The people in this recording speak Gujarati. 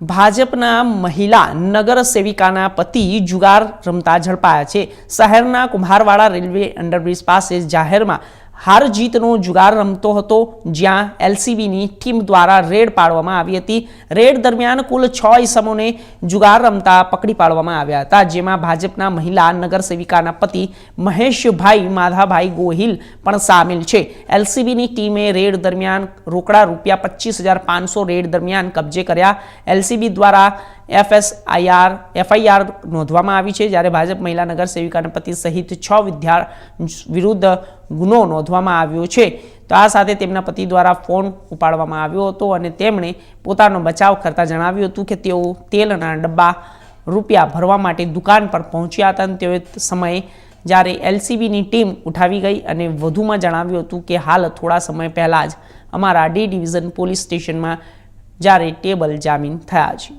ભાજપના મહિલા નગર સેવિકાના પતિ જુગાર રમતા ઝડપાયા છે। શહેરના કુંભારવાડા રેલવે અંડરબ્રિજ પાસે જાહેરમાં હાર જીતનો જુગાર રમતો હતો, જ્યાં એલસીબીની ટીમ દ્વારા રેડ પાડવામાં આવી હતી। રેડ દરમિયાન કુલ 6 ઈસમોને જુગાર રમતા પકડી પાડવામાં આવ્યા હતા, જેમાં ભાજપના મહિલા નગર સેવિકાના પતિ મહેશભાઈ માધાભાઈ ગોહિલ પણ સામેલ છે। એલસીબીની ટીમે રેડ દરમિયાન રોકડા રૂપિયા 25,500 રેડ દરમિયાન કબજે કર્યા। એલસીબી દ્વારા એફઆઈઆર નોંધવામાં આવી છે, જ્યારે ભાજપ મહિલા નગર સેવિકાના પતિ સહિત 6 વિરુદ્ધ ગુનો નોંધવામાં આવ્યો છે। તો આ સાથે તેમના પતિ દ્વારા ફોન ઉપાડવામાં આવ્યો હતો અને તેમણે પોતાનો બચાવ કરતા જણાવ્યું હતું કે તેઓ તેલના ડબ્બા રૂપિયા ભરવા માટે દુકાન પર પહોંચ્યા હતા અને તે સમયે જ્યારે એલસીબીની ટીમ ઉઠાવી ગઈ અને વધુમાં જણાવ્યું હતું કે હાલ થોડા સમય પહેલાં જ અમારા ડી ડિવિઝન પોલીસ સ્ટેશનમાં જ્યારે ટેબલ જામીન થયા છે।